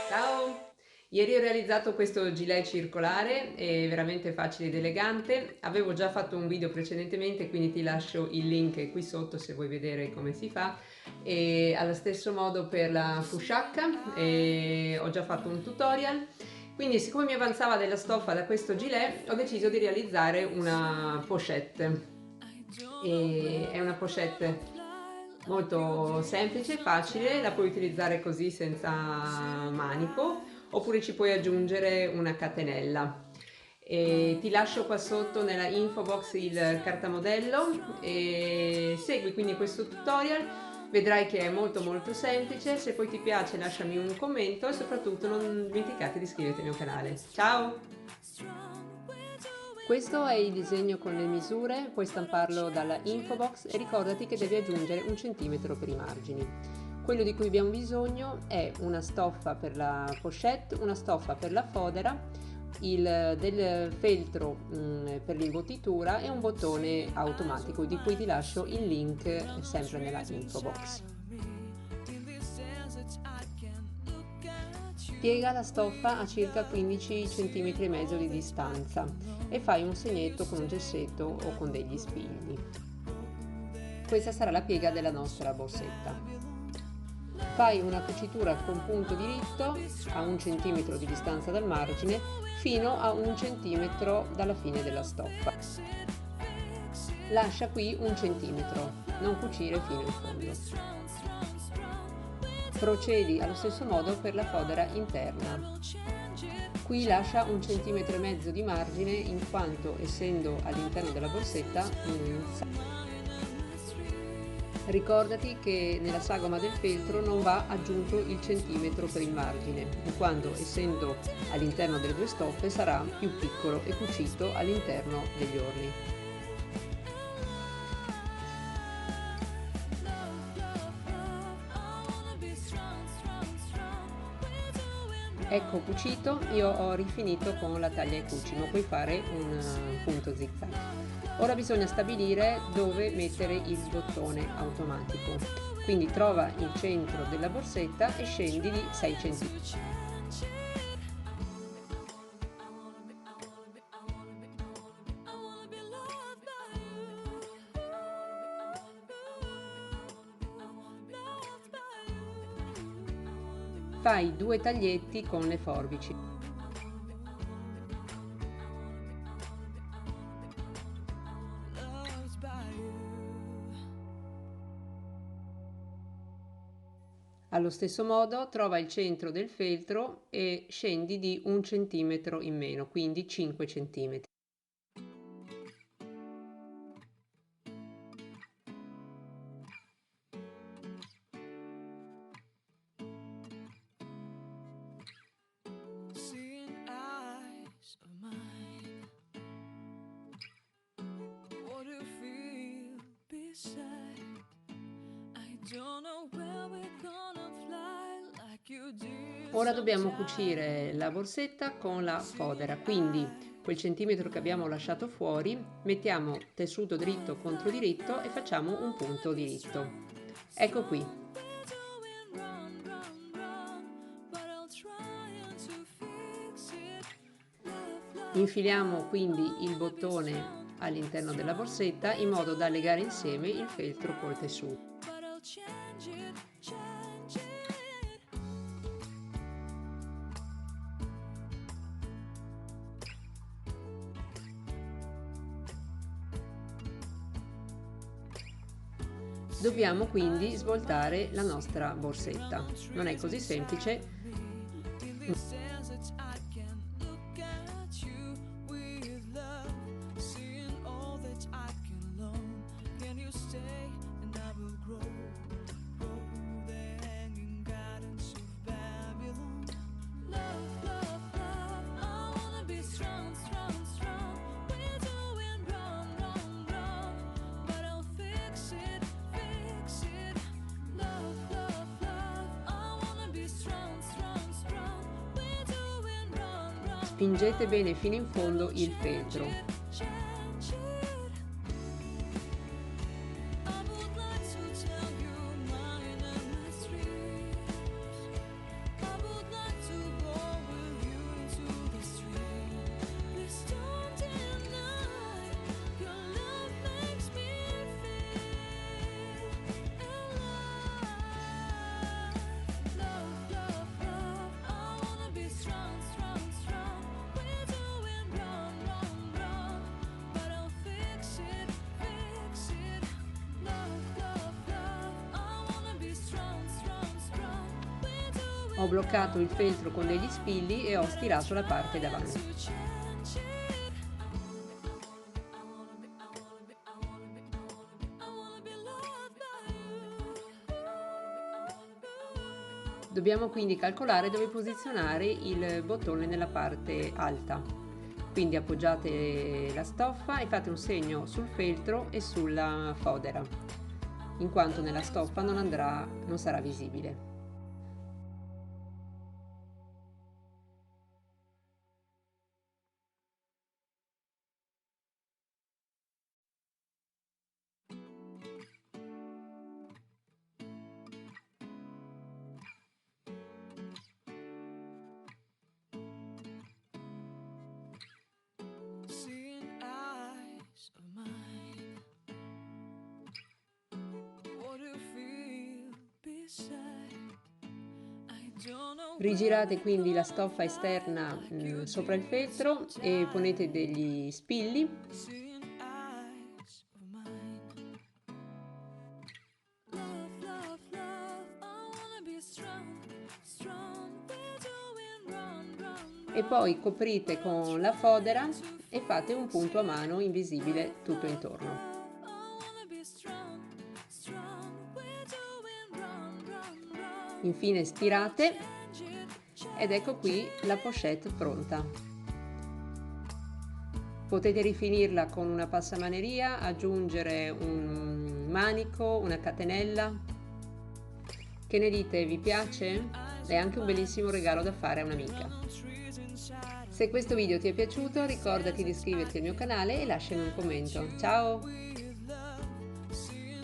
Ciao! Ieri ho realizzato questo gilet circolare, è veramente facile ed elegante. Avevo già fatto un video precedentemente, quindi ti lascio il link qui sotto se vuoi vedere come si fa. E allo stesso modo per la fusciacca, ho già fatto un tutorial. Quindi, siccome mi avanzava della stoffa da questo gilet, ho deciso di realizzare una pochette. E è una pochette molto semplice, facile, la puoi utilizzare così senza manico, oppure ci puoi aggiungere una catenella. E ti lascio qua sotto nella info box il cartamodello e segui quindi questo tutorial. Vedrai che è molto semplice. Se poi ti piace lasciami un commento e soprattutto non dimenticate di iscriverti al mio canale. Ciao! Questo è il disegno con le misure, puoi stamparlo dalla info box e ricordati che devi aggiungere 1 centimetro per i margini. Quello di cui abbiamo bisogno è una stoffa per la pochette, una stoffa per la fodera, del feltro per l'imbottitura e un bottone automatico di cui ti lascio il link sempre nella info box. Piega la stoffa a circa 15 cm e mezzo di distanza e fai un segnetto con un gessetto o con degli spilli. Questa sarà la piega della nostra borsetta. Fai una cucitura con punto diritto a 1 cm di distanza dal margine fino a 1 cm dalla fine della stoffa. Lascia qui 1 cm, non cucire fino in fondo. Procedi allo stesso modo per la fodera interna. Qui lascia 1,5 cm di margine in quanto, essendo all'interno della borsetta, ricordati che nella sagoma del feltro non va aggiunto il centimetro per il margine, in quanto essendo all'interno delle due stoffe sarà più piccolo e cucito all'interno degli orli. Ecco cucito, io ho rifinito con la taglia ai cucino, puoi fare un punto zigzag. Ora bisogna stabilire dove mettere il bottone automatico, quindi trova il centro della borsetta e scendi di 6 cm. Fai 2 taglietti con le forbici. Allo stesso modo trova il centro del feltro e scendi di 1 centimetro in meno, quindi 5 cm. Ora dobbiamo cucire la borsetta con la fodera, quindi quel centimetro che abbiamo lasciato fuori mettiamo tessuto dritto contro diritto e facciamo un punto diritto. Ecco qui. Infiliamo quindi il bottone all'interno della borsetta in modo da legare insieme il feltro col tessuto. Dobbiamo quindi svoltare la nostra borsetta. Non è così semplice. Spingete bene fino in fondo il feltro. Ho bloccato il feltro con degli spilli e ho stirato la parte davanti. Dobbiamo quindi calcolare dove posizionare il bottone nella parte alta. Quindi appoggiate la stoffa e fate un segno sul feltro e sulla fodera, in quanto nella stoffa non sarà visibile. Rigirate quindi la stoffa esterna sopra il feltro e ponete degli spilli. E poi coprite con la fodera e fate un punto a mano invisibile tutto intorno. Infine stirate ed ecco qui la pochette pronta. Potete rifinirla con una passamaneria, aggiungere un manico, una catenella. Che ne dite? Vi piace? È anche un bellissimo regalo da fare a un'amica. Se questo video ti è piaciuto, ricordati di iscriverti al mio canale e lasciami un commento. Ciao!